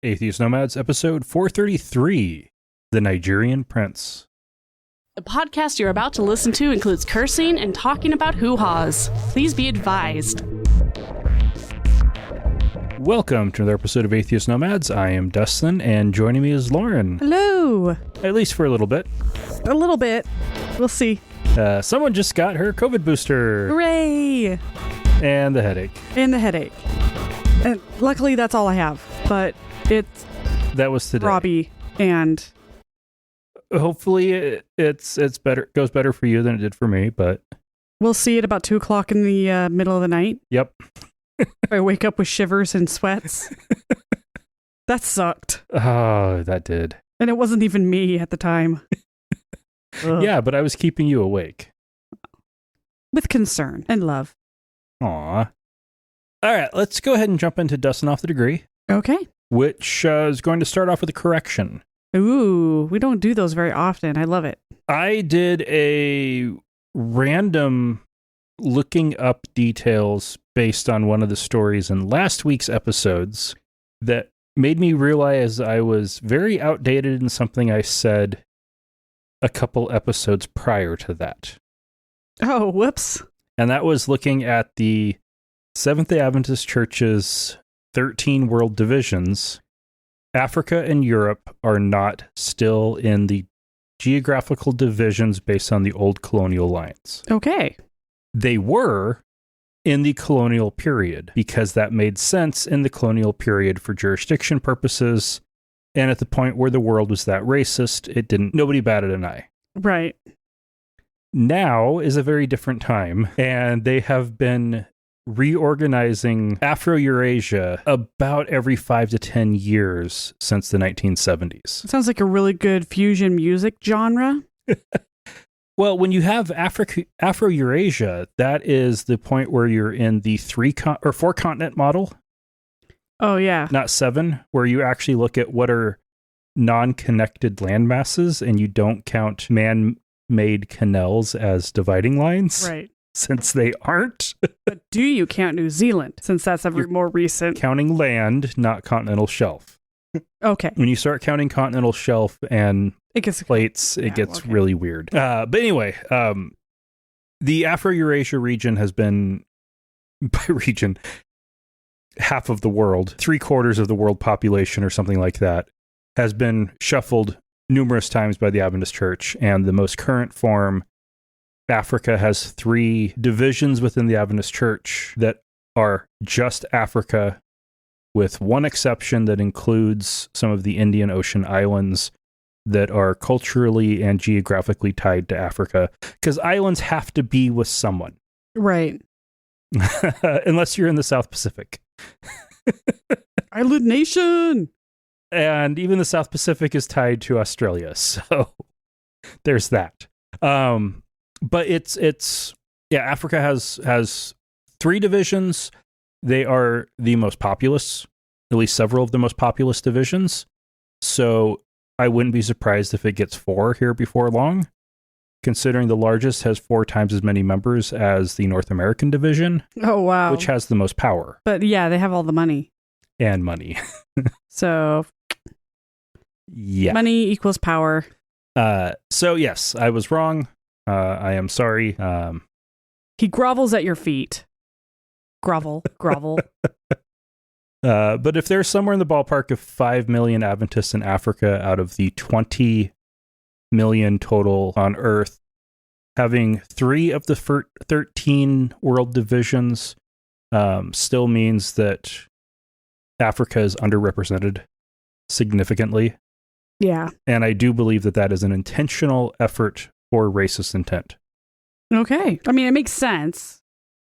Atheist Nomads, episode 433, The Nigerian Prince. The podcast you're about to listen to includes cursing and talking about hoo-haws. Please be advised. Welcome to another episode of Atheist Nomads. I am Dustin, and joining me is Lauren. Hello. At least for a little bit. A little bit. We'll see. Someone just got her COVID booster. Hooray! And the headache. And luckily, that's all I have. But that was today. Robbie, and hopefully it's better. Goes better for you than it did for me, but we'll see at about 2 o'clock in the middle of the night. Yep. I wake up with shivers and sweats. That sucked. Oh, that did. And it wasn't even me at the time. Yeah, but I was keeping you awake. With concern and love. Aw. All right, let's go ahead and jump into Dustin Off the Degree. Okay. Which is going to start off with a correction. Ooh, we don't do those very often. I love it. I did a random looking up details based on one of the stories in last week's episodes that made me realize I was very outdated in something I said a couple episodes prior to that. Oh, whoops. And that was looking at the Seventh-day Adventist Church's 13 world divisions. Africa and Europe are not still in the geographical divisions based on the old colonial lines. Okay. They were in the colonial period because that made sense in the colonial period for jurisdiction purposes. And at the point where the world was that racist, nobody batted an eye. Right. Now is a very different time, and they have been reorganizing Afro-Eurasia about every 5 to 10 years since the 1970s. Sounds like a really good fusion music genre. Well, when you have Afro-Eurasia, that is the point where you're in the 4-continent model. Oh, yeah. Not 7, where you actually look at what are non-connected land masses, and you don't count man-made canals as dividing lines. Right. Since they aren't. But do you count New Zealand, since that's more recent? Counting land, not continental shelf. Okay. When you start counting continental shelf and plates, it gets really weird. But anyway, the Afro-Eurasia region has been, by region, half of the world, 3/4 of the world population or something like that, has been shuffled numerous times by the Adventist Church. And the most current form, Africa, has 3 divisions within the Adventist Church that are just Africa, with one exception that includes some of the Indian Ocean islands that are culturally and geographically tied to Africa, because islands have to be with someone. Right. Unless you're in the South Pacific. Island nation! And even the South Pacific is tied to Australia, so there's that. But Africa has 3 divisions. They are the most populous, at least several of the most populous divisions. So I wouldn't be surprised if it gets 4 here before long, considering the largest has 4 times as many members as the North American division. Oh, wow. Which has the most power. But yeah, they have all the money. And money. So, yeah. Money equals power. So yes, I was wrong. I am sorry. He grovels at your feet. Grovel. But if there's somewhere in the ballpark of 5 million Adventists in Africa out of the 20 million total on Earth, having 3 of the 13 world divisions still means that Africa is underrepresented significantly. Yeah. And I do believe that is an intentional effort for racist intent. Okay. I mean, it makes sense.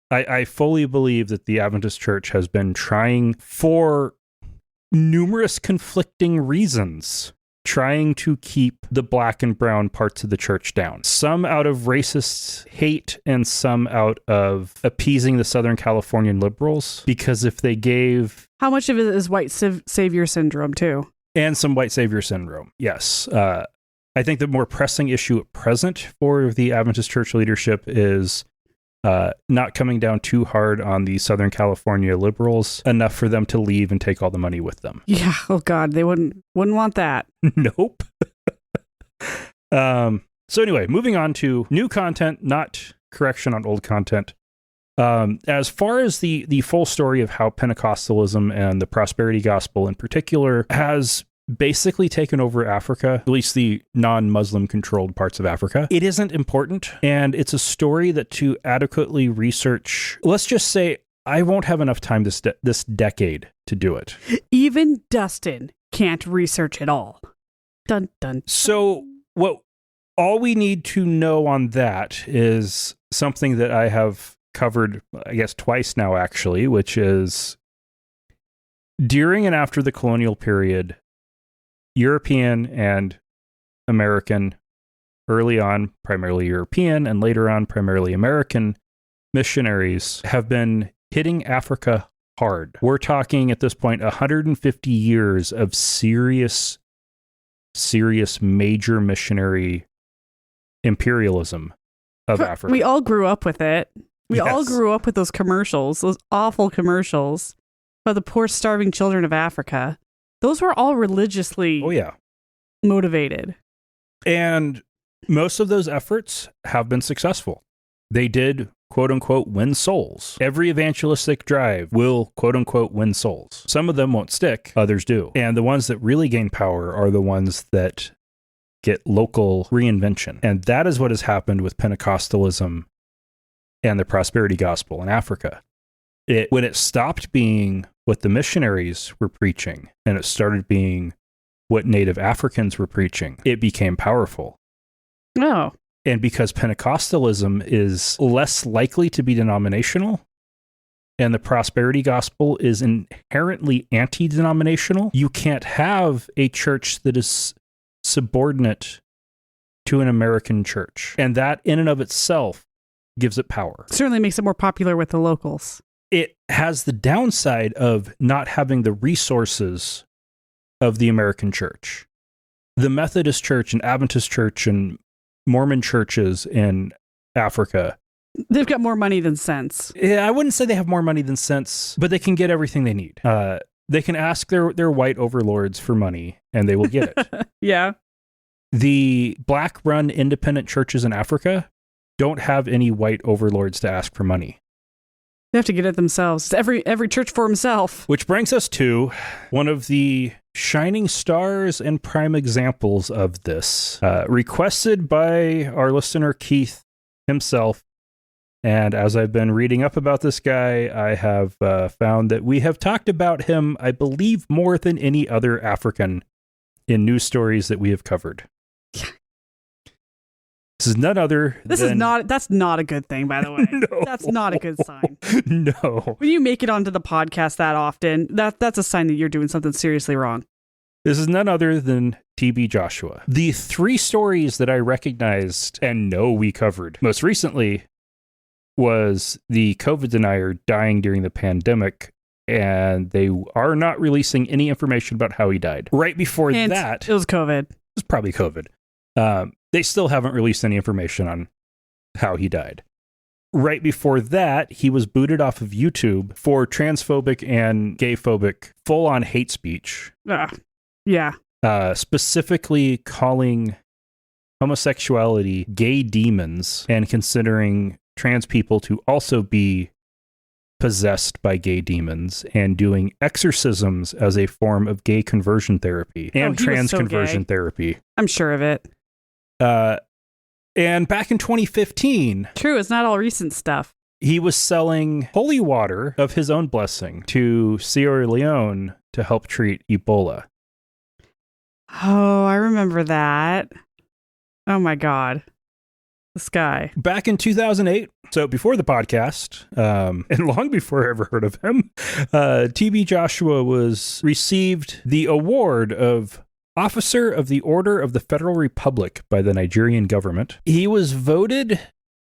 I fully believe that the Adventist Church has been trying, for numerous conflicting reasons, trying to keep the black and brown parts of the church down. Some out of racist hate and some out of appeasing the Southern Californian liberals. Because if they gave... How much of it is white savior syndrome, too? And some white savior syndrome, yes. I think the more pressing issue at present for the Adventist Church leadership is not coming down too hard on the Southern California liberals, enough for them to leave and take all the money with them. Yeah. Oh God, they wouldn't want that. Nope. So anyway, moving on to new content, not correction on old content. As far as the full story of how Pentecostalism and the prosperity gospel in particular has basically taken over Africa, at least the non-Muslim controlled parts of Africa, it isn't important. And it's a story that to adequately research, let's just say I won't have enough time this decade to do it. Even Dustin can't research it all. Dun, dun. So all we need to know on that is something that I have covered, I guess, twice now, actually, which is during and after the colonial period, European and American, early on primarily European and later on primarily American missionaries have been hitting Africa hard. We're talking at this point 150 years of serious major missionary imperialism of Africa. We all grew up with it. We Yes. all grew up with those commercials, those awful commercials about the poor starving children of Africa. Those were all religiously motivated. And most of those efforts have been successful. They did, quote unquote, win souls. Every evangelistic drive will, quote unquote, win souls. Some of them won't stick, others do. And the ones that really gain power are the ones that get local reinvention. And that is what has happened with Pentecostalism and the prosperity gospel in Africa. When it stopped being what the missionaries were preaching and it started being what Native Africans were preaching, it became powerful. Oh. And because Pentecostalism is less likely to be denominational and the prosperity gospel is inherently anti-denominational, you can't have a church that is subordinate to an American church. And that in and of itself gives it power. Certainly makes it more popular with the locals. It has the downside of not having the resources of the American church. The Methodist Church and Adventist Church and Mormon churches in Africa, they've got more money than sense. Yeah, I wouldn't say they have more money than sense, but they can get everything they need. They can ask their white overlords for money and they will get it. Yeah. The black-run independent churches in Africa don't have any white overlords to ask for money. They have to get it themselves. Every church for himself. Which brings us to one of the shining stars and prime examples of this, requested by our listener Keith himself. And as I've been reading up about this guy, I have found that we have talked about him, I believe, more than any other African in news stories that we have covered. This is none other than... That's not a good thing, by the way. No. That's not a good sign. No. When you make it onto the podcast that often, that's a sign that you're doing something seriously wrong. This is none other than TB Joshua. The 3 stories that I recognized and know we covered most recently was the COVID denier dying during the pandemic, and they are not releasing any information about how he died. Right before that... It was COVID. It was probably COVID. They still haven't released any information on how he died. Right before that, he was booted off of YouTube for transphobic and gay-phobic full-on hate speech. Yeah. Specifically calling homosexuality gay demons and considering trans people to also be possessed by gay demons and doing exorcisms as a form of gay conversion therapy and trans conversion therapy. I'm sure of it. And back in 2015... True, it's not all recent stuff. He was selling holy water of his own blessing to Sierra Leone to help treat Ebola. Oh, I remember that. Oh my God. This guy. Back in 2008, so before the podcast, and long before I ever heard of him, TB Joshua received the award of Officer of the Order of the Federal Republic by the Nigerian government. He was voted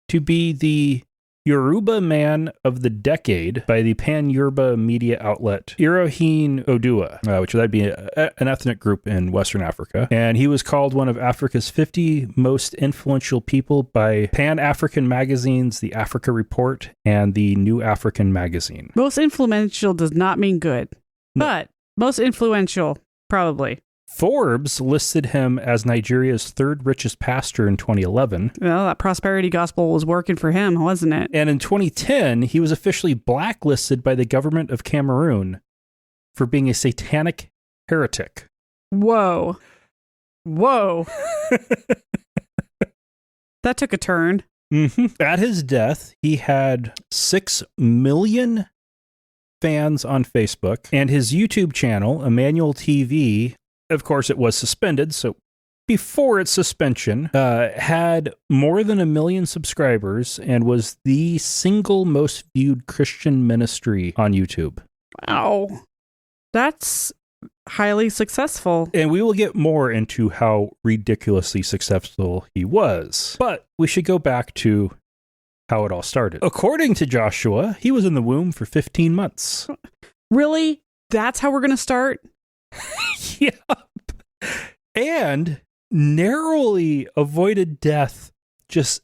to be the Yoruba Man of the Decade by the Pan-Yoruba media outlet Irohin Odua, which would be an ethnic group in Western Africa. And he was called one of Africa's 50 most influential people by Pan-African magazines, the Africa Report, and the New African magazine. Most influential does not mean good, but most influential, probably. Forbes listed him as Nigeria's third richest pastor in 2011. Well, that prosperity gospel was working for him, wasn't it? And in 2010, he was officially blacklisted by the government of Cameroon for being a satanic heretic. Whoa. That took a turn. Mm-hmm. At his death, he had 6 million fans on Facebook, and his YouTube channel, Emmanuel TV, of course, it was suspended, so before its suspension, had more than 1 million subscribers and was the single most viewed Christian ministry on YouTube. Wow. That's highly successful. And we will get more into how ridiculously successful he was. But we should go back to how it all started. According to Joshua, he was in the womb for 15 months. Really? That's how we're going to start? Yep. And narrowly avoided death just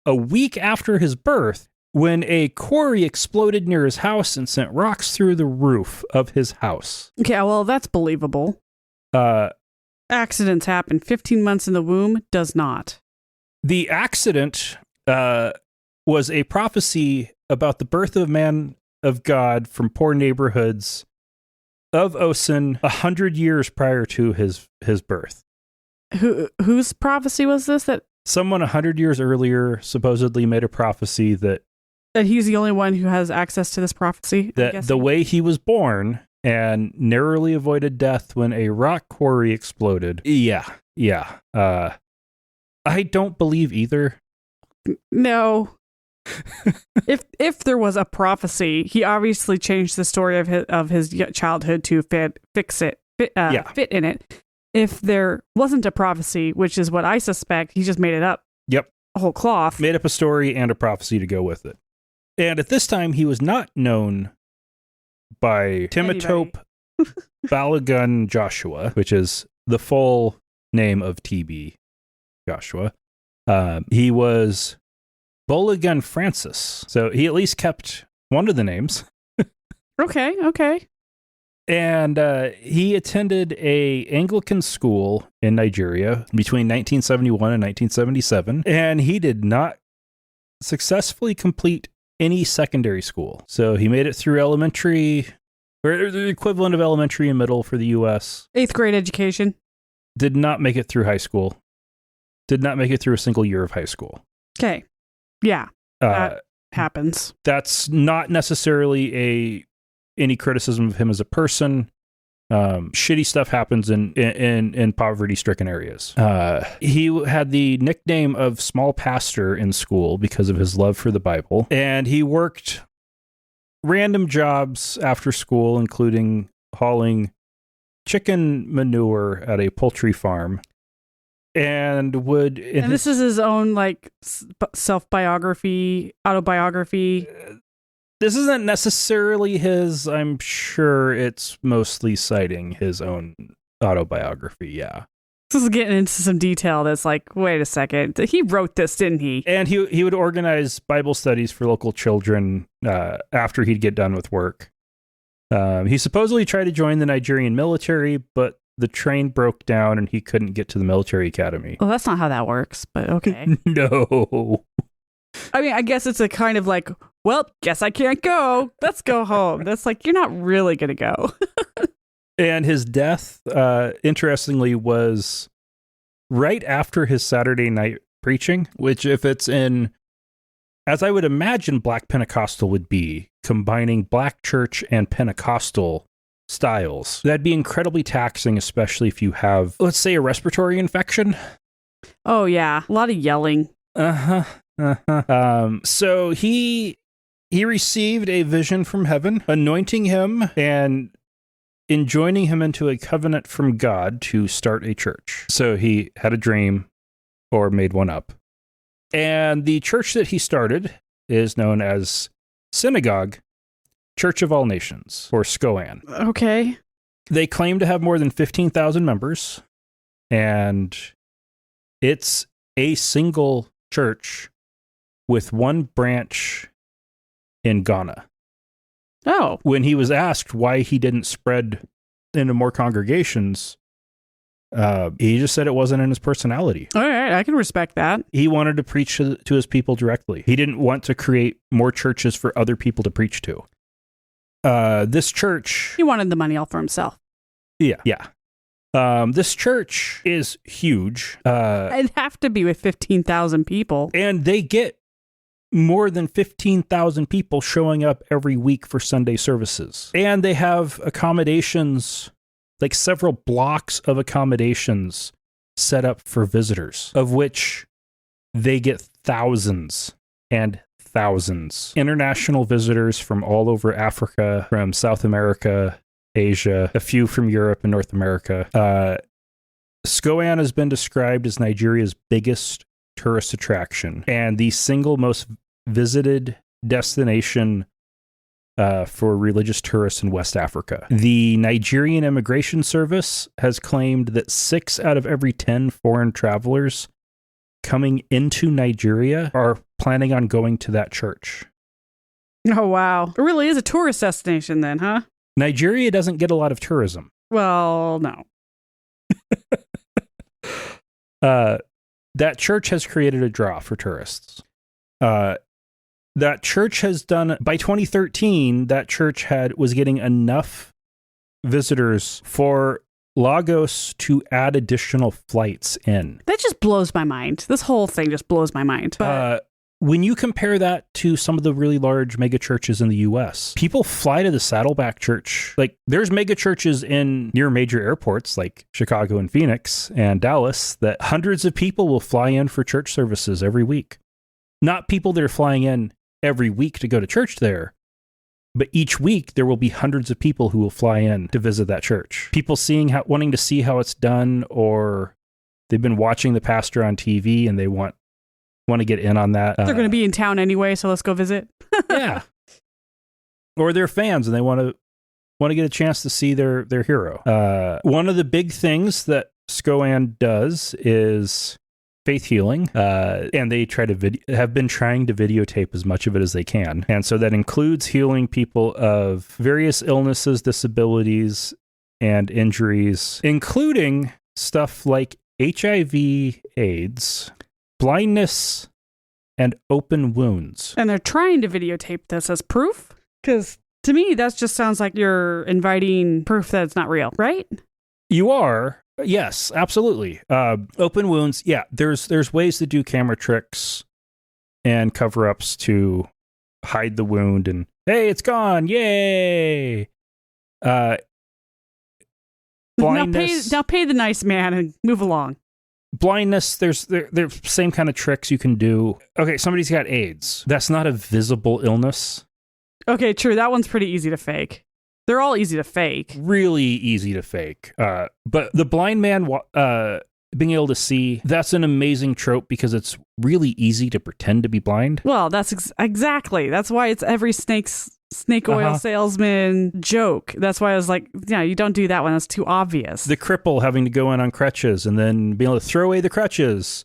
a week after his birth when a quarry exploded near his house and sent rocks through the roof of his house. Okay, well, that's believable. Accidents happen. 15 months in the womb does not. The accident was a prophecy about the birth of a man of God from poor neighborhoods of Osun 100 years prior to his birth. Whose prophecy was this? That someone 100 years earlier supposedly made a prophecy that he's the only one who has access to this prophecy? That the way he was born and narrowly avoided death when a rock quarry exploded. Yeah. I don't believe either. No. If there was a prophecy, he obviously changed the story of his childhood to fit in it. If there wasn't a prophecy, which is what I suspect, he just made it up. Yep. A whole cloth. Made up a story and a prophecy to go with it. And at this time, he was not known by Timotop Balogun Joshua, which is the full name of TB Joshua. He was Balogun Francis. So he at least kept one of the names. Okay. And he attended a Anglican school in Nigeria between 1971 and 1977. And he did not successfully complete any secondary school. So he made it through elementary, or the equivalent of elementary and middle for the U.S. 8th grade education. Did not make it through high school. Did not make it through a single year of high school. Okay. Yeah. That happens. That's not necessarily any criticism of him as a person. Shitty stuff happens in poverty-stricken areas. He had the nickname of Small Pastor in school because of his love for the Bible. And he worked random jobs after school, including hauling chicken manure at a poultry farm. And this is his own, self-biography, autobiography. This isn't necessarily his. I'm sure it's mostly citing his own autobiography, yeah. This is getting into some detail that's like, wait a second. He wrote this, didn't he? And he would organize Bible studies for local children after he'd get done with work. He supposedly tried to join the Nigerian military, but the train broke down and he couldn't get to the military academy. Well, that's not how that works, but okay. No. I mean, I guess it's a kind of like, well, guess I can't go. Let's go home. That's like, you're not really going to go. And his death, interestingly, was right after his Saturday night preaching, which if it's in, as I would imagine Black Pentecostal would be, combining Black church and Pentecostal styles, that'd be incredibly taxing, especially if you have, let's say, a respiratory infection. Oh, yeah. A lot of yelling. So he received a vision from heaven, anointing him and enjoining him into a covenant from God to start a church. So he had a dream or made one up. And the church that he started is known as Synagogue Church of All Nations, or SCOAN. Okay. They claim to have more than 15,000 members, and it's a single church with one branch in Ghana. Oh. When he was asked why he didn't spread into more congregations, he just said it wasn't in his personality. All right, I can respect that. He wanted to preach to his people directly. He didn't want to create more churches for other people to preach to. This church... He wanted the money all for himself. Yeah. This church is huge. It'd have to be with 15,000 people. And they get more than 15,000 people showing up every week for Sunday services. And they have accommodations, like several blocks of accommodations set up for visitors, of which they get thousands and thousands. International visitors from all over Africa, from South America, Asia, a few from Europe and North America. SCOAN has been described as Nigeria's biggest tourist attraction and the single most visited destination for religious tourists in West Africa. The Nigerian Immigration Service has claimed that 6 out of every 10 foreign travelers coming into Nigeria are planning on going to that church. Oh, wow. It really is a tourist destination then, huh? Nigeria doesn't get a lot of tourism. Well, no. That church has created a draw for tourists. That church has done, by 2013, that church was getting enough visitors for Lagos to add additional flights in. That just blows my mind. This whole thing just blows my mind. When you compare that to some of the really large mega churches in the US, people fly to the Saddleback Church. Like, there's mega churches near major airports like Chicago and Phoenix and Dallas that hundreds of people will fly in for church services every week. Not people that are flying in every week to go to church there, but each week there will be hundreds of people who will fly in to visit that church. People wanting to see how it's done, or they've been watching the pastor on TV and they want to get in on that. They're going to be in town anyway, so let's go visit. Yeah. Or they're fans and they want to get a chance to see their hero. One of the big things that SCOAN does is faith healing, and they have been trying to videotape as much of it as they can. And so that includes healing people of various illnesses, disabilities, and injuries, including stuff like HIV, AIDS, blindness, and open wounds. And they're trying to videotape this as proof? Because to me, that just sounds like you're inviting proof that it's not real, right? You are. Yes, absolutely. Open wounds. Yeah, there's ways to do camera tricks and cover-ups to hide the wound and, hey, it's gone. Yay. Blindness. Now pay the nice man and move along. Blindness, there's same kind of tricks you can do. Okay, somebody's got AIDS. That's not a visible illness. Okay, true. That one's pretty easy to fake. They're all easy to fake. Really easy to fake. But the blind man being able to see, that's an amazing trope because it's really easy to pretend to be blind. Well, that's exactly. That's why it's every snake oil salesman joke. That's why I was like, yeah, you don't do that one. That's too obvious. The cripple having to go in on crutches and then being able to throw away the crutches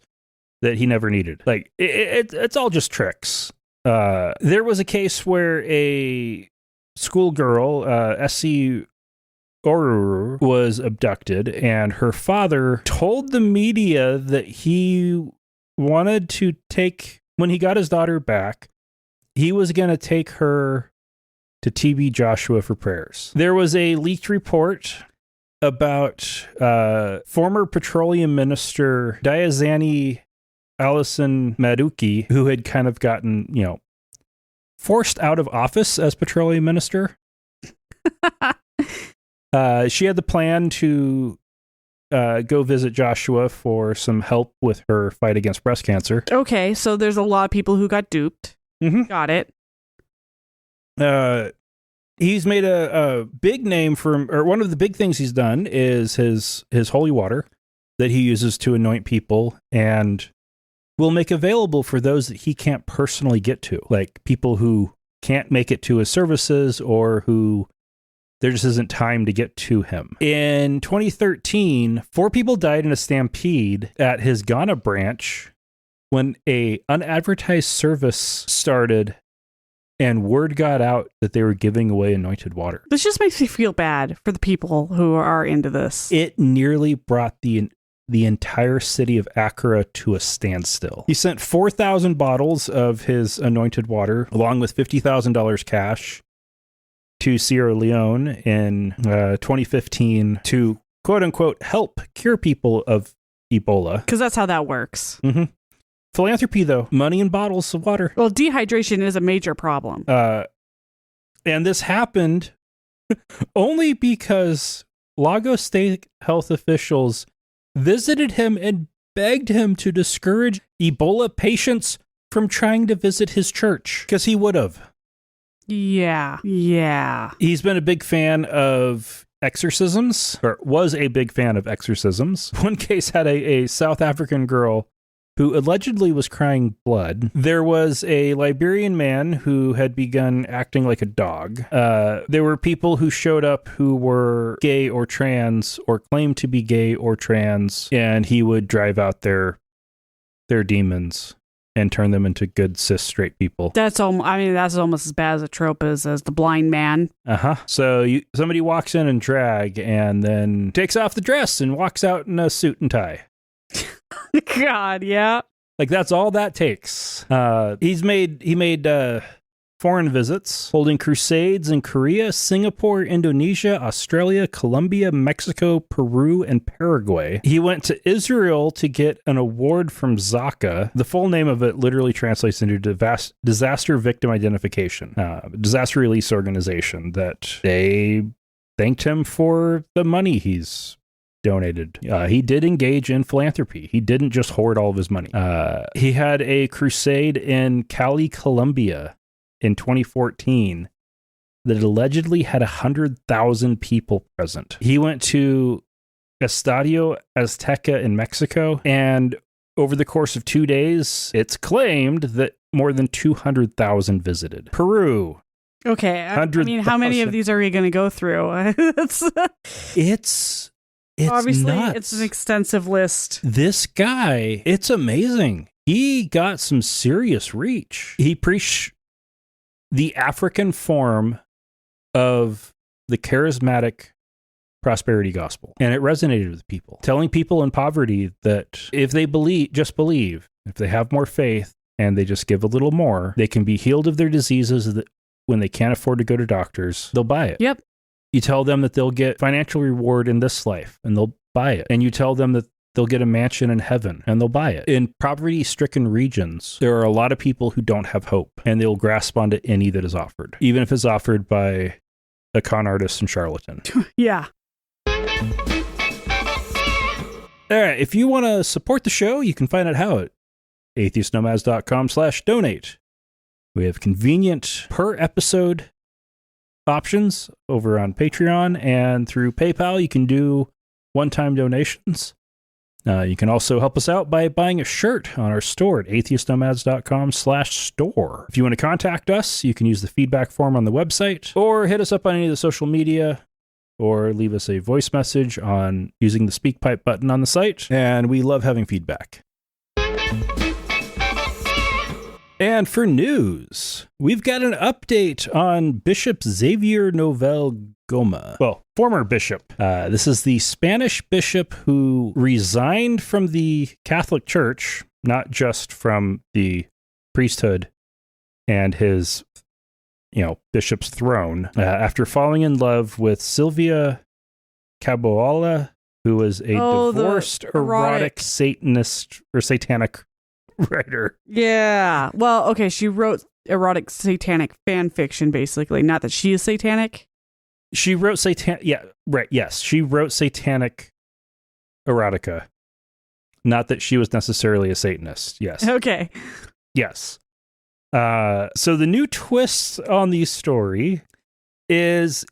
that he never needed. Like, it's all just tricks. There was a case where a schoolgirl, S.C. Oruru, was abducted, and her father told the media that he wanted to when he got his daughter back, he was going to take her to TB Joshua for prayers. There was a leaked report about former petroleum minister Diazani Allison Maduki, who had kind of gotten, forced out of office as petroleum minister. She had the plan to go visit Joshua for some help with her fight against breast cancer. Okay, so there's a lot of people who got duped. Mm-hmm. Got it. He's made a big name or one of the big things he's done is his holy water that he uses to anoint people. And will make available for those that he can't personally get to, like people who can't make it to his services or who there just isn't time to get to him. In 2013, 4 people died in a stampede at his Ghana branch when a unadvertised service started and word got out that they were giving away anointed water. This just makes me feel bad for the people who are into this. It nearly brought the entire city of Accra to a standstill. He sent 4,000 bottles of his anointed water, along with $50,000 cash, to Sierra Leone in 2015 to, quote unquote, help cure people of Ebola. Because that's how that works. Mm-hmm. Philanthropy, though, money and bottles of water. Well, dehydration is a major problem. And this happened only because Lagos State health officials visited him and begged him to discourage Ebola patients from trying to visit his church, because he would have. Yeah. He's been a big fan of exorcisms, or was a big fan of exorcisms. One case had a South African girl who allegedly was crying blood. There was a Liberian man who had begun acting like a dog. There were people who showed up who were gay or trans or claimed to be gay or trans, and he would drive out their demons and turn them into good cis straight people. That's almost as bad as a trope as the blind man. So somebody walks in drag and then takes off the dress and walks out in a suit and tie. God, yeah. Like, that's all that takes. He made foreign visits, holding crusades in Korea, Singapore, Indonesia, Australia, Colombia, Mexico, Peru, and Paraguay. He went to Israel to get an award from Zaka. The full name of it literally translates into Disaster Victim Identification, disaster release organization, that they thanked him for the money he's donated. He did engage in philanthropy. He didn't just hoard all of his money. He had a crusade in Cali, Colombia in 2014 that allegedly had 100,000 people present. He went to Estadio Azteca in Mexico, and over the course of 2 days, it's claimed that more than 200,000 visited. Peru. Okay, I mean, how many of these are you going to go through? It's obviously nuts. It's an extensive list. This guy, it's amazing. He got some serious reach. He preached the African form of the charismatic prosperity gospel, and it resonated with people, telling people in poverty that if they believe, if they have more faith and they just give a little more, they can be healed of their diseases. That when they can't afford to go to doctors, they'll buy it. Yep. You tell them that they'll get financial reward in this life, and they'll buy it. And you tell them that they'll get a mansion in heaven, and they'll buy it. In poverty-stricken regions, there are a lot of people who don't have hope, and they'll grasp onto any that is offered, even if it's offered by a con artist and charlatan. Yeah. All right, if you want to support the show, you can find out how at atheistnomads.com/donate. We have convenient per-episode options over on Patreon, and through PayPal, you can do one-time donations. You can also help us out by buying a shirt on our store at atheistnomads.com/store. If you want to contact us, you can use the feedback form on the website, or hit us up on any of the social media, or leave us a voice message on using the SpeakPipe button on the site. And we love having feedback. And for news, we've got an update on Bishop Xavier Novel Goma. Well, former bishop. This is the Spanish bishop who resigned from the Catholic Church, not just from the priesthood and his, bishop's throne, after falling in love with Sylvia Caboala, who was a divorced erotic Satanist or satanic writer. Yeah. Well, okay, she wrote erotic satanic fan fiction, basically. Not that she is satanic. She wrote satanic. Yeah, right. Yes, she wrote satanic erotica. Not that she was necessarily a Satanist. Yes. Okay. Yes. So the new twist on the story is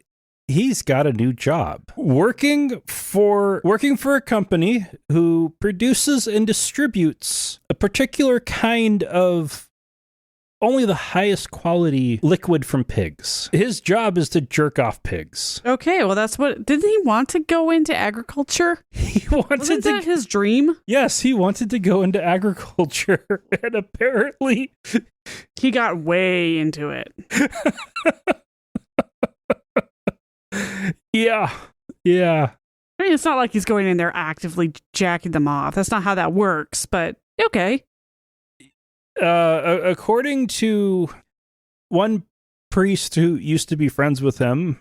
he's got a new job working for a company who produces and distributes a particular kind of only the highest quality liquid from pigs. His job is to jerk off pigs. Okay, well, that's what... Didn't he want to go into agriculture? Wasn't that his dream? Yes, he wanted to go into agriculture, and apparently... He got way into it. Yeah. I mean, it's not like he's going in there actively jacking them off. That's not how that works, but okay. According to one priest who used to be friends with him,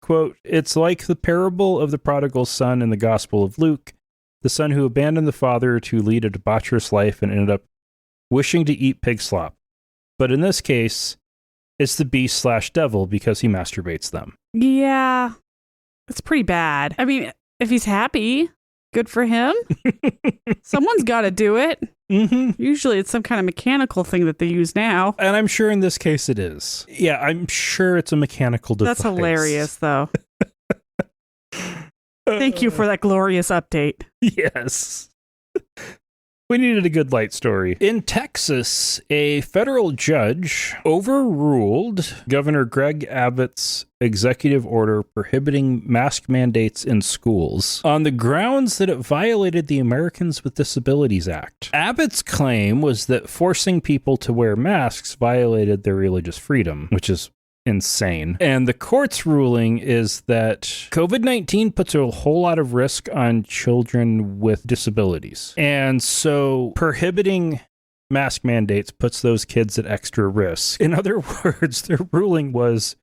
quote, "It's like the parable of the prodigal son in the Gospel of Luke, the son who abandoned the father to lead a debaucherous life and ended up wishing to eat pig slop. But in this case, it's the beast/devil because he masturbates them." Yeah, it's pretty bad. I mean, if he's happy, good for him. Someone's got to do it. Mm-hmm. Usually it's some kind of mechanical thing that they use now. And I'm sure in this case it is. Yeah, I'm sure it's a mechanical device. That's hilarious, though. Thank you for that glorious update. Yes. We needed a good light story. In Texas, a federal judge overruled Governor Greg Abbott's executive order prohibiting mask mandates in schools on the grounds that it violated the Americans with Disabilities Act. Abbott's claim was that forcing people to wear masks violated their religious freedom, which is insane. And the court's ruling is that COVID-19 puts a whole lot of risk on children with disabilities. And so prohibiting mask mandates puts those kids at extra risk. In other words, their ruling was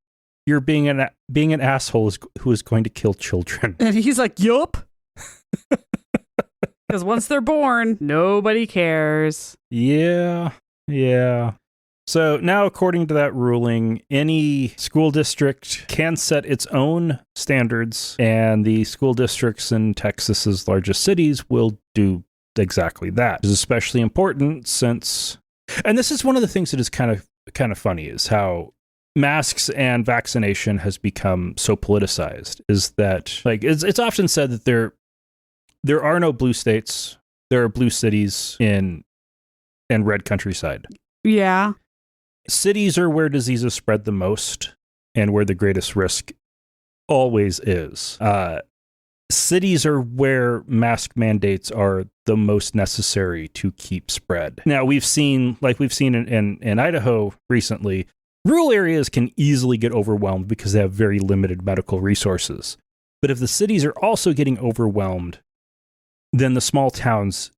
you're being an asshole who is going to kill children. And he's like, yup. Because once they're born, nobody cares. Yeah. So now, according to that ruling, any school district can set its own standards, and the school districts in Texas's largest cities will do exactly that. It's especially important since, and this is one of the things that is kind of funny, is how masks and vaccination has become so politicized. Is that, like, it's often said that there are no blue states, there are blue cities in red countryside. Yeah. Cities are where diseases spread the most and where the greatest risk always is. Cities are where mask mandates are the most necessary to keep spread. Now, we've seen in Idaho recently, rural areas can easily get overwhelmed because they have very limited medical resources. But if the cities are also getting overwhelmed, then the small towns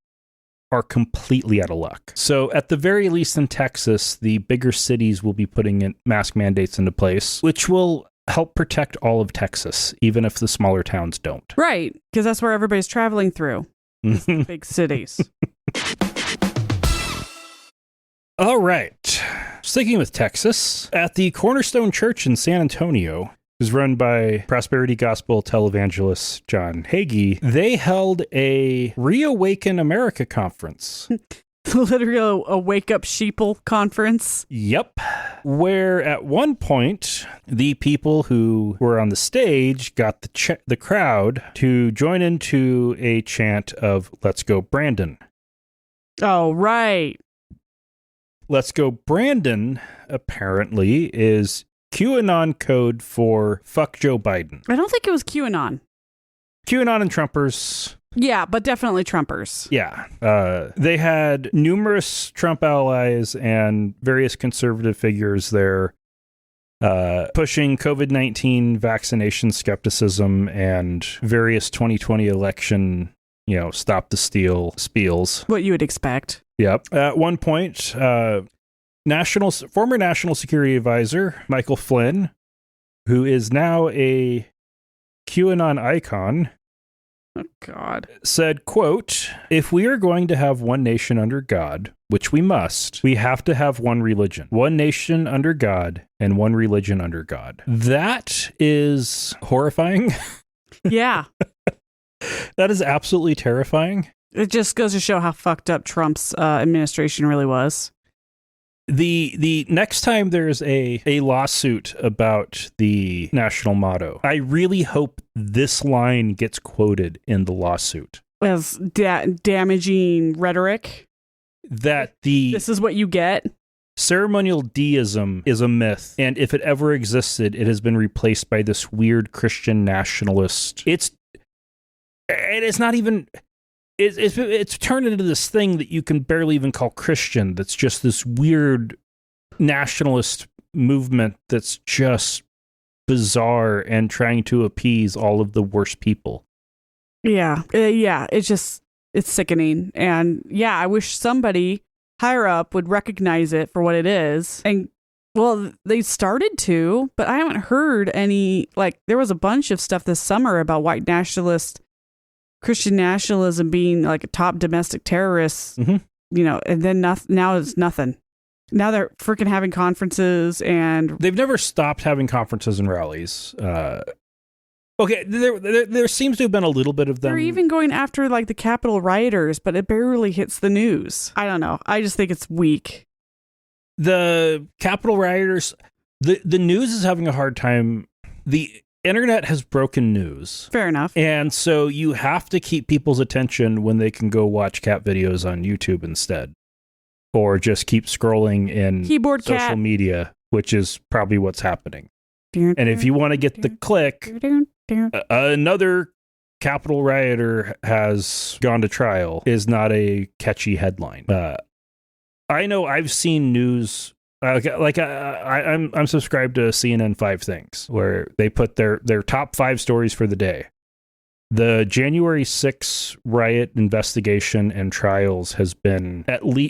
are completely out of luck. So at the very least in Texas, the bigger cities will be putting in mask mandates into place, which will help protect all of Texas, even if the smaller towns don't. Right, because that's where everybody's traveling through. Big cities. All right. Sticking with Texas, at the Cornerstone Church in San Antonio, is run by Prosperity Gospel televangelist John Hagee, they held a ReAwaken America conference. Literally a wake-up sheeple conference. Yep. Where at one point, the people who were on the stage got the crowd to join into a chant of "Let's Go Brandon." Oh, right. "Let's Go Brandon" apparently is QAnon code for "fuck Joe Biden." I don't think it was QAnon. QAnon and Trumpers. Yeah, but definitely Trumpers. Yeah. They had numerous Trump allies and various conservative figures there pushing COVID-19 vaccination skepticism and various 2020 election, stop the steal spiels. What you would expect. Yep. At one point, former National Security Advisor Michael Flynn, who is now a QAnon icon, oh, God, said, quote, "If we are going to have one nation under God, which we must, we have to have one religion. One nation under God and one religion under God." That is horrifying. Yeah. That is absolutely terrifying. It just goes to show how fucked up Trump's administration really was. The next time there's a lawsuit about the national motto, I really hope this line gets quoted in the lawsuit. As damaging rhetoric. That this is what you get. Ceremonial deism is a myth, and if it ever existed, it has been replaced by this weird Christian nationalist. It's not even. It's turned into this thing that you can barely even call Christian. That's just this weird nationalist movement that's just bizarre and trying to appease all of the worst people. Yeah. It's sickening. And yeah, I wish somebody higher up would recognize it for what it is. And well, they started to, but I haven't heard any, there was a bunch of stuff this summer about white nationalist, Christian nationalism being like a top domestic terrorist, and then now it's nothing. Now they're freaking having conferences and... They've never stopped having conferences and rallies. Okay, there seems to have been a little bit of them. They're even going after the Capitol rioters, but it barely hits the news. I don't know. I just think it's weak. The Capitol rioters, the news is having a hard time. The internet has broken news. Fair enough. And so you have to keep people's attention when they can go watch cat videos on YouTube instead. Or just keep scrolling in keyboard social cat. Media, which is probably what's happening. And if you want to get the click... Another Capitol rioter has gone to trial is not a catchy headline. I know I've seen news I'm subscribed to CNN 5 Things where they put their top 5 stories for the day. The January 6th riot investigation and trials has been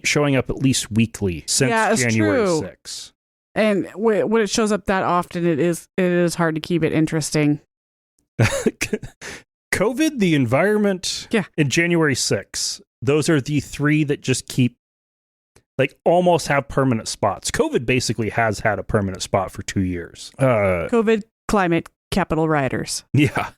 showing up at least weekly since January 6th. And when it shows up that often, it is hard to keep it interesting. COVID, the environment, and January 6th. Those are the 3 that just keep, almost have permanent spots. COVID basically has had a permanent spot for 2 years. COVID, climate, Capitol rioters. Yeah.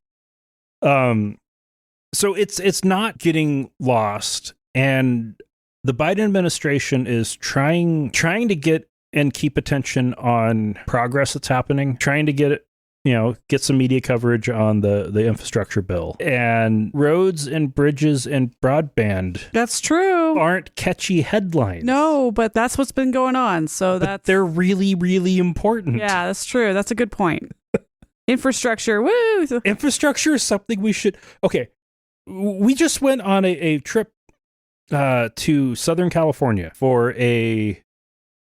So it's not getting lost, and the Biden administration is trying to get and keep attention on progress that's happening, trying to get some media coverage on the infrastructure bill. And roads and bridges and broadband. That's true. Aren't catchy headlines. No, but that's what's been going on. So they're really, really important. Yeah, that's true. That's a good point. Infrastructure, woo! Infrastructure is something we should... Okay, we just went on a trip to Southern California for a...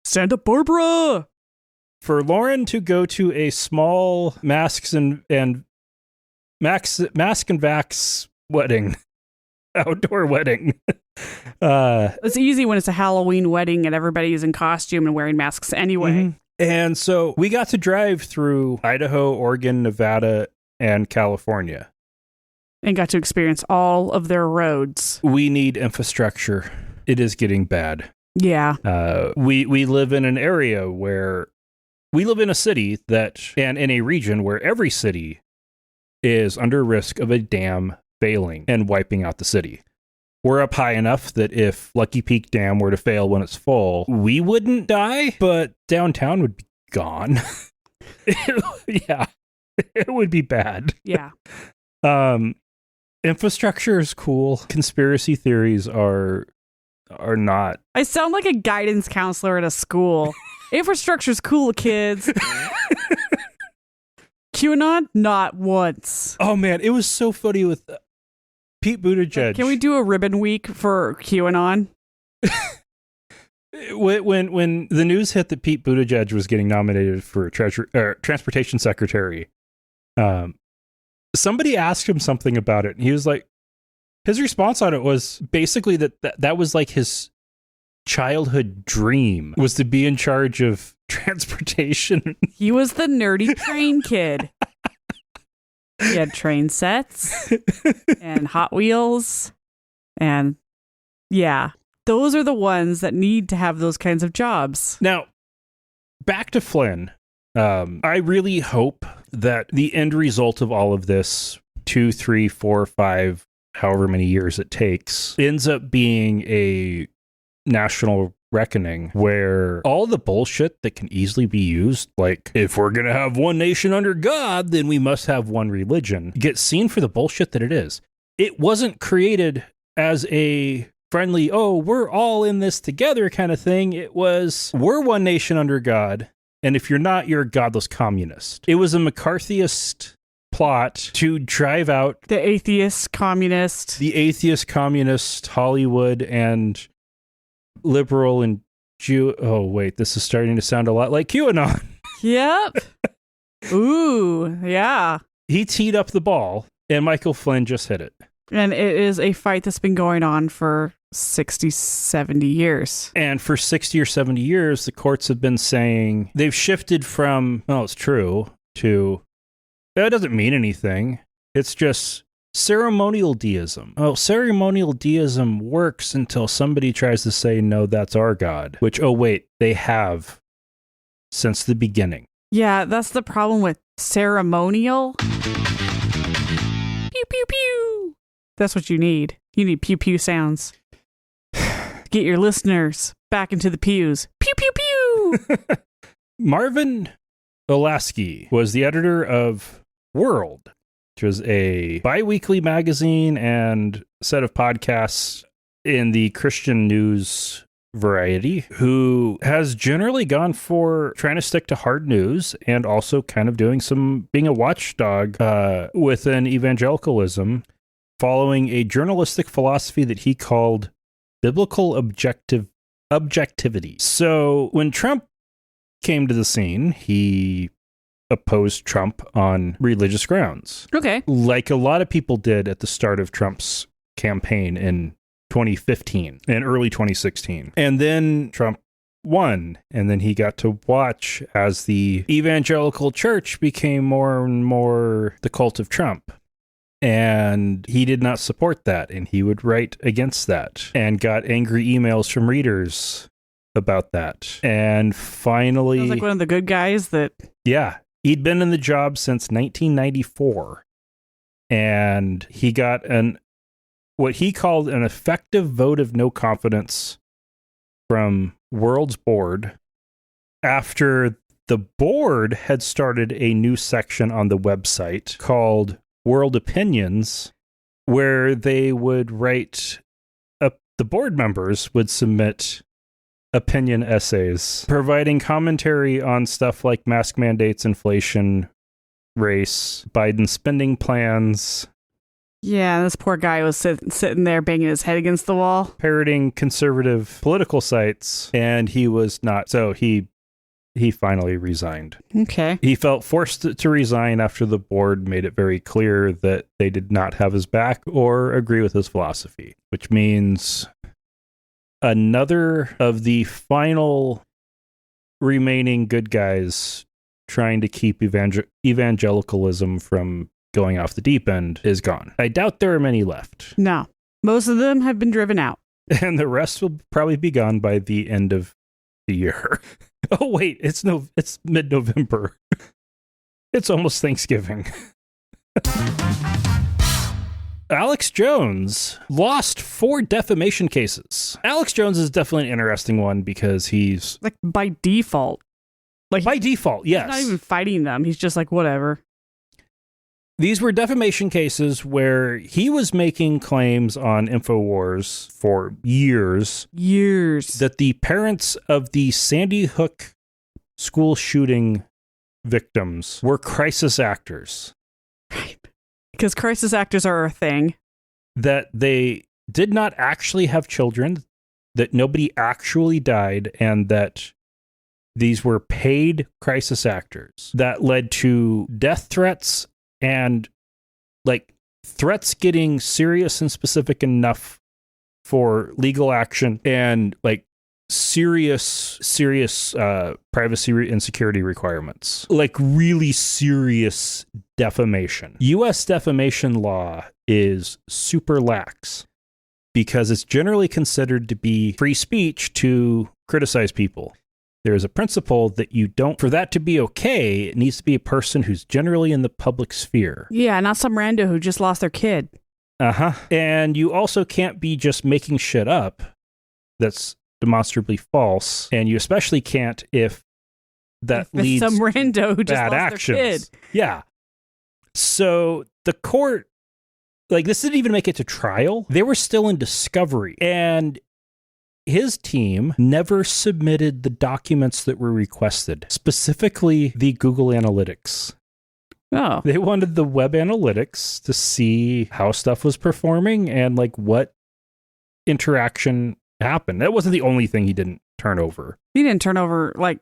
Santa Barbara! For Lauren to go to a small mask and vax wedding, outdoor wedding. It's easy when it's a Halloween wedding and everybody's in costume and wearing masks anyway. Mm-hmm. And so we got to drive through Idaho, Oregon, Nevada, and California. And got to experience all of their roads. We need infrastructure. It is getting bad. Yeah. We live in an area where... We live in a city and in a region where every city is under risk of a dam failing and wiping out the city. We're up high enough that if Lucky Peak Dam were to fail when it's full, we wouldn't die, but downtown would be gone. Yeah, it would be bad. Yeah. Infrastructure is cool. Conspiracy theories are not. I sound like a guidance counselor at a school. Infrastructure's cool, kids. QAnon, not once. Oh man, it was so funny with Pete Buttigieg. Can we do a ribbon week for QAnon? When the news hit that Pete Buttigieg was getting nominated for transportation secretary, somebody asked him something about it, and he was like, his response on it was basically that was like his childhood dream was to be in charge of transportation. He was the nerdy train kid. He had train sets and Hot Wheels. And yeah, those are the ones that need to have those kinds of jobs. Now, back to Flynn. I really hope that the end result of all of this, 2, 3, 4, 5, however many years it takes, ends up being a national reckoning where all the bullshit that can easily be used, like if we're going to have one nation under God, then we must have one religion, gets seen for the bullshit that it is. It wasn't created as a friendly, oh, we're all in this together kind of thing. It was, we're one nation under God, and if you're not, you're a godless communist. It was a McCarthyist plot to drive out the atheist communist, Hollywood and liberal and Jew. Oh, wait, this is starting to sound a lot like QAnon. Yep. Ooh, yeah. He teed up the ball, and Michael Flynn just hit it. And it is a fight that's been going on for 60, 70 years. And for 60 or 70 years, the courts have been saying they've shifted from, oh, it's true, to, that doesn't mean anything. It's just ceremonial deism. Oh, ceremonial deism works until somebody tries to say, no, that's our God. Which, oh, wait, they have since the beginning. Yeah, that's the problem with ceremonial. Pew, pew, pew. That's what you need. You need pew, pew sounds. Get your listeners back into the pews. Pew, pew, pew. Marvin Olasky was the editor of World, which was a bi-weekly magazine and set of podcasts in the Christian news variety, who has generally gone for trying to stick to hard news and also kind of being a watchdog within evangelicalism, following a journalistic philosophy that he called biblical objectivity. So when Trump came to the scene, he opposed Trump on religious grounds. Okay. Like a lot of people did at the start of Trump's campaign in 2015 and early 2016. And then Trump won, and then he got to watch as the evangelical church became more and more the cult of Trump. And he did not support that, and he would write against that and got angry emails from readers about that. And finally... Sounds like one of the good guys that... Yeah. He'd been in the job since 1994, and he got what he called an effective vote of no confidence from World's board after the board had started a new section on the website called World Opinions, where they would write the board members would submit opinion essays providing commentary on stuff like mask mandates, inflation, race, Biden spending plans. Yeah, this poor guy was sitting there banging his head against the wall, parroting conservative political sites, and he was not. So he finally resigned. Okay. He felt forced to resign after the board made it very clear that they did not have his back or agree with his philosophy, which means another of the final remaining good guys trying to keep evangelicalism from going off the deep end is gone. I doubt there are many left. No. Most of them have been driven out. And the rest will probably be gone by the end of the year. Oh, wait, it's mid-November. It's almost Thanksgiving. Alex Jones lost 4 defamation cases. Alex Jones is definitely an interesting one because he's... Like, by default. Like by default, yes. He's not even fighting them. He's just like, whatever. These were defamation cases where he was making claims on InfoWars for years. That the parents of the Sandy Hook school shooting victims were crisis actors. Right. Because crisis actors are a thing. That they did not actually have children, that nobody actually died, and that these were paid crisis actors. That led to death threats and like threats getting serious and specific enough for legal action and like serious privacy and security requirements, like really serious defamation. U.S. defamation law is super lax because it's generally considered to be free speech to criticize people. There is a principle that for that to be okay, it needs to be a person who's generally in the public sphere. Yeah, not some rando who just lost their kid. Uh-huh. And you also can't be just making shit up that's demonstrably false, and you especially can't if that leads some rando who just bad lost actions. Their kid. Yeah. So the court, like, this didn't even make it to trial. They were still in discovery, and his team never submitted the documents that were requested, specifically the Google Analytics. Oh. They wanted the web analytics to see how stuff was performing and like what interaction happened. That wasn't the only thing he didn't turn over. He didn't turn over, like,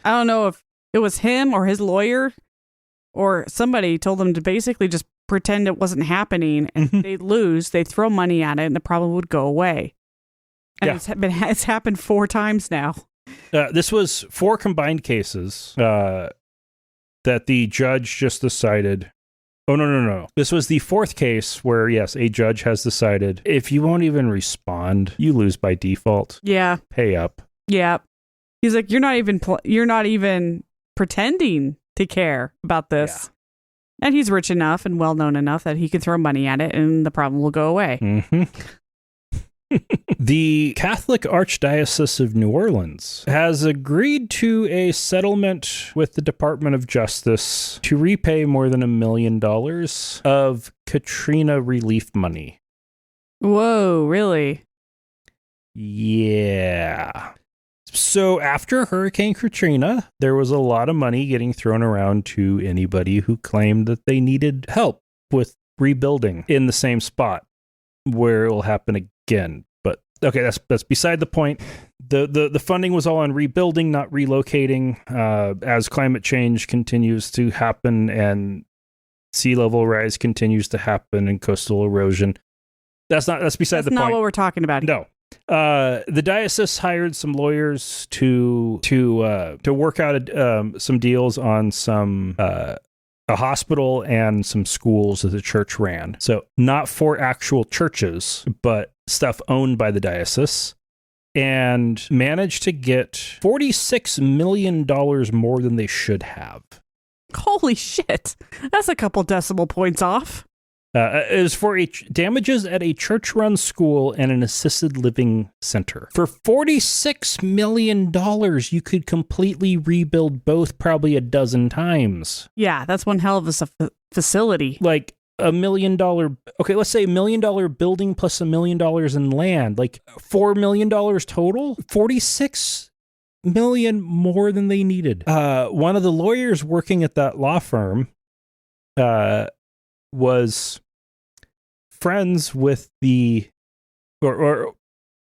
I don't know if it was him or his lawyer or somebody told them to basically just pretend it wasn't happening, and they'd lose, they'd throw money at it, and the problem would go away. And it's happened 4 times now. This was 4 combined cases that the judge just decided. Oh, no. This was the 4th case where, yes, a judge has decided if you won't even respond, you lose by default. Yeah. Pay up. Yeah. He's like, you're not even pretending to care about this. Yeah. And he's rich enough and well-known enough that he can throw money at it and the problem will go away. Mm-hmm. The Catholic Archdiocese of New Orleans has agreed to a settlement with the Department of Justice to repay more than $1 million of Katrina relief money. Whoa, really? Yeah. So after Hurricane Katrina, there was a lot of money getting thrown around to anybody who claimed that they needed help with rebuilding in the same spot where it will happen again. But okay, that's beside the point. The funding was all on rebuilding, not relocating. As climate change continues to happen and sea level rise continues to happen and coastal erosion, that's beside the point. That's not what we're talking about here. No. The diocese hired some lawyers to work out some deals on some a hospital and some schools that the church ran. So not for actual churches, but stuff owned by the diocese, and managed to get $46 million more than they should have. Holy shit. That's a couple decimal points off. It was for damages at a church-run school and an assisted living center. For $46 million, you could completely rebuild both probably a dozen times. Yeah, that's one hell of a facility. Like $1 million, okay, let's say $1 million building plus $1 million in land, like $4 million total, $46 million more than they needed. One of the lawyers working at that law firm was friends with or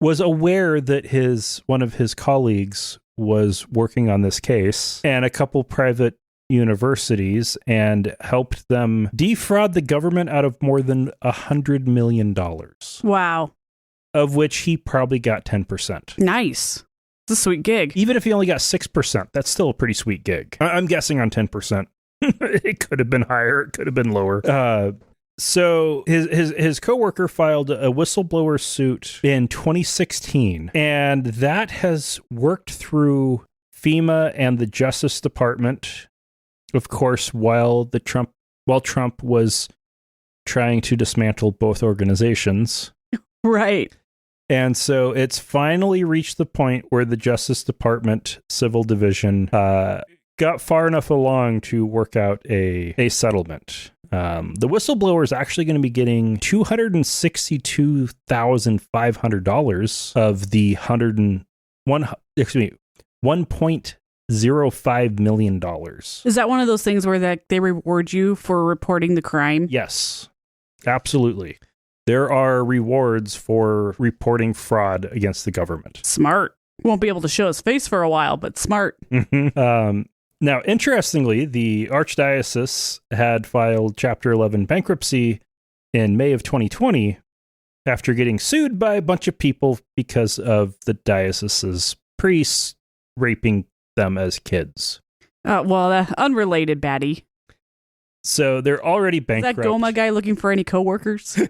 was aware that one of his colleagues was working on this case, and a couple private universities, and helped them defraud the government out of more than $100 million. Wow. Of which he probably got 10%. Nice. It's a sweet gig. Even if he only got 6%, that's still a pretty sweet gig. I'm guessing on 10%. It could have been higher. It could have been lower. So his coworker filed a whistleblower suit in 2016, and that has worked through FEMA and the Justice Department, of course, while Trump was trying to dismantle both organizations. Right. And so it's finally reached the point where the Justice Department Civil Division got far enough along to work out a settlement. The whistleblower is actually going to be getting $262,500 of the $1.05 million. Is that one of those things where they reward you for reporting the crime? Yes, absolutely. There are rewards for reporting fraud against the government. Smart. Won't be able to show his face for a while, but smart. Mm-hmm. Now, interestingly, the Archdiocese had filed Chapter 11 bankruptcy in May of 2020 after getting sued by a bunch of people because of the diocese's priests raping them as kids. Unrelated, baddie. So they're already bankrupt. Is that Goma guy looking for any coworkers?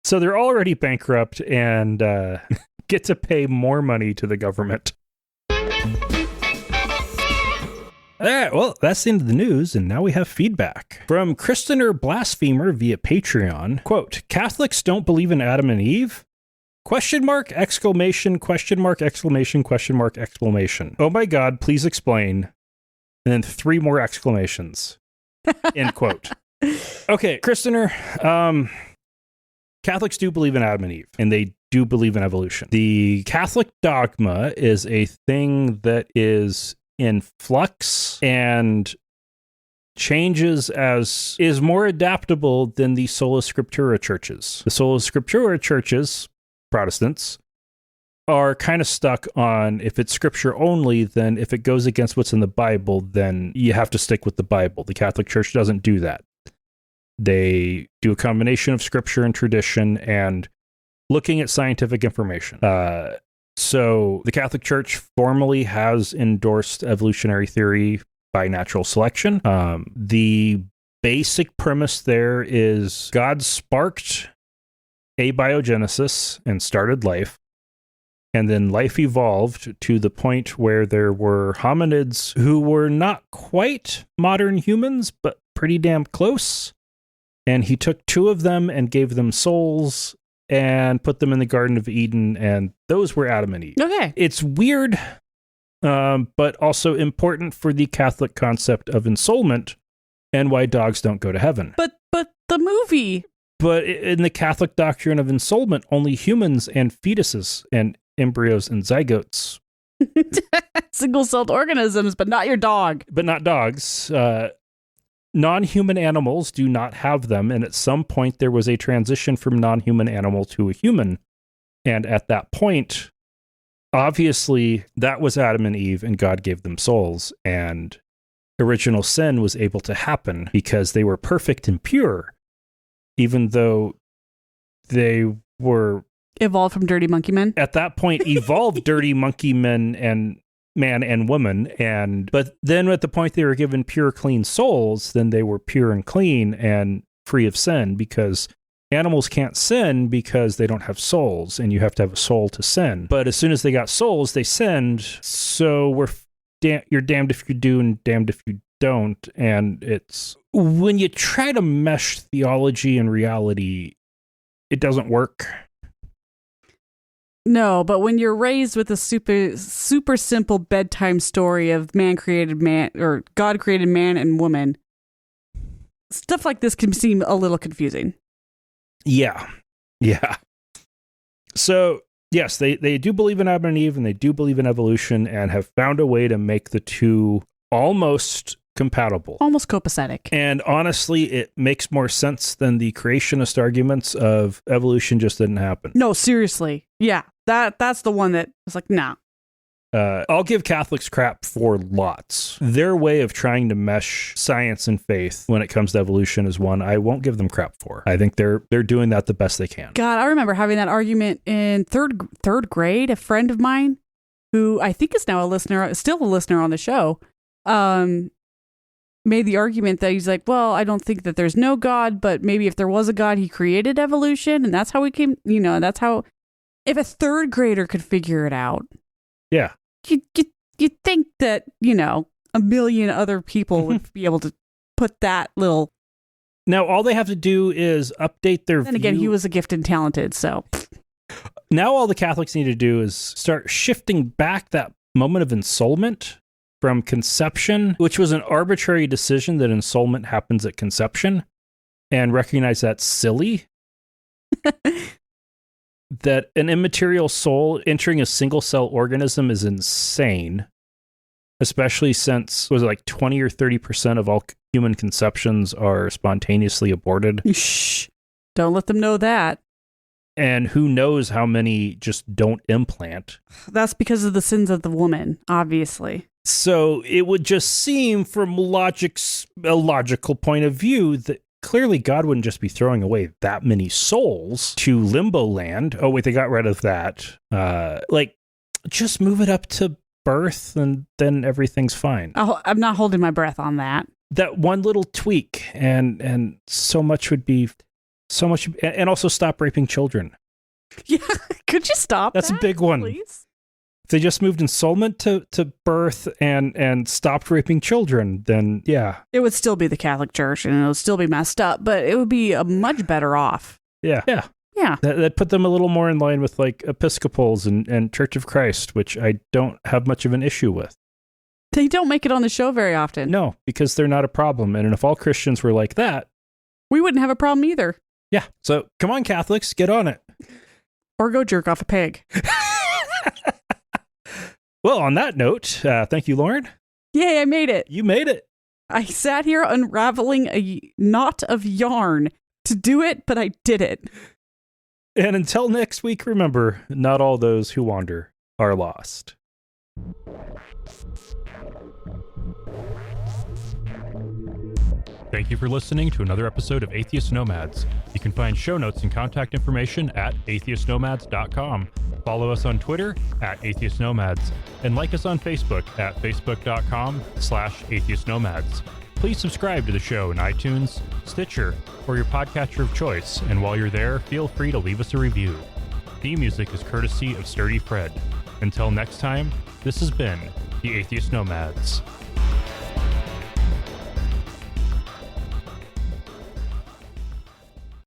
So they're already bankrupt and get to pay more money to the government. All right, well, that's the end of the news, and now we have feedback. From Christener Blasphemer via Patreon, quote, Catholics don't believe in Adam and Eve? Question mark, exclamation, question mark, exclamation, question mark, exclamation. Oh my God, please explain. And then 3 more exclamations. End quote. Okay, Kristener, Catholics do believe in Adam and Eve, and they do believe in evolution. The Catholic dogma is a thing that is in flux and changes as is more adaptable than the Sola Scriptura churches. The Sola Scriptura churches, Protestants, are kind of stuck on if it's scripture only, then if it goes against what's in the Bible, then you have to stick with the Bible. The Catholic Church doesn't do that. They do a combination of scripture and tradition and looking at scientific information. So the Catholic Church formally has endorsed evolutionary theory by natural selection. The basic premise there is God sparked abiogenesis and started life. And then life evolved to the point where there were hominids who were not quite modern humans, but pretty damn close. And he took 2 of them and gave them souls and put them in the Garden of Eden, and those were Adam and Eve. Okay. It's weird, but also important for the Catholic concept of ensoulment and why dogs don't go to heaven. But the movie. But in the Catholic doctrine of ensoulment, only humans and fetuses and embryos and zygotes. Single-celled organisms, but not your dog. But not dogs. Non-human animals do not have them, and at some point there was a transition from non-human animal to a human. And at that point, obviously, that was Adam and Eve, and God gave them souls, and original sin was able to happen because they were perfect and pure, even though they were evolved from dirty monkey men. At that point, evolved dirty monkey men and man and woman, but then at the point they were given pure, clean souls, then they were pure and clean and free of sin, because animals can't sin because they don't have souls, and you have to have a soul to sin. But as soon as they got souls, they sinned. So you're damned if you do and damned if you don't. And it's when you try to mesh theology and reality, it doesn't work. No, but when you're raised with a super simple bedtime story of man created man, or God created man and woman, stuff like this can seem a little confusing. Yeah. So, yes, they do believe in Adam and Eve, and they do believe in evolution, and have found a way to make the two almost compatible. Almost copacetic. And honestly, it makes more sense than the creationist arguments of evolution just didn't happen. No, seriously. Yeah, that's the one that was like, nah. I'll give Catholics crap for lots. Their way of trying to mesh science and faith when it comes to evolution is one I won't give them crap for. I think they're doing that the best they can. God, I remember having that argument in third grade. A friend of mine, who I think is now still a listener on the show, made the argument that he's like, well, I don't think that there's no God, but maybe if there was a God, he created evolution, and that's how we came, that's how, if a third grader could figure it out. Yeah. You'd think that, a million other people would be able to put that little. Now, all they have to do is update their Then again, he was a gifted and talented, so. Now all the Catholics need to do is start shifting back that moment of ensoulment from conception, which was an arbitrary decision that ensoulment happens at conception, and recognize that's silly. That an immaterial soul entering a single-cell organism is insane, especially since, was it like 20 or 30% of all human conceptions are spontaneously aborted? Shh. Don't let them know that. And who knows how many just don't implant. That's because of the sins of the woman, obviously. So it would just seem from a logical point of view that clearly God wouldn't just be throwing away that many souls to limbo land. Oh, wait, they got rid of that. Just move it up to birth and then everything's fine. I'm not holding my breath on that. That one little tweak and so much would be so much. And also stop raping children. Yeah, could you stop That's a big one. Please? If they just moved ensoulment to birth and stopped raping children, then yeah. It would still be the Catholic Church and it would still be messed up, but it would be a much better off. Yeah. Yeah. That put them a little more in line with like Episcopals and Church of Christ, which I don't have much of an issue with. They don't make it on the show very often. No, because they're not a problem. And if all Christians were like that, we wouldn't have a problem either. Yeah. So come on, Catholics, get on it. Or go jerk off a pig. Well, on that note, thank you, Lauren. Yay, I made it. You made it. I sat here unraveling a knot of yarn to do it, but I did it. And until next week, remember, not all those who wander are lost. Thank you for listening to another episode of Atheist Nomads. You can find show notes and contact information at atheistnomads.com. Follow us on Twitter at Atheist Nomads, and like us on Facebook at facebook.com/Atheist Nomads. Please subscribe to the show in iTunes, Stitcher, or your podcatcher of choice, and while you're there, feel free to leave us a review. Theme music is courtesy of Sturdy Fred. Until next time, this has been the Atheist Nomads.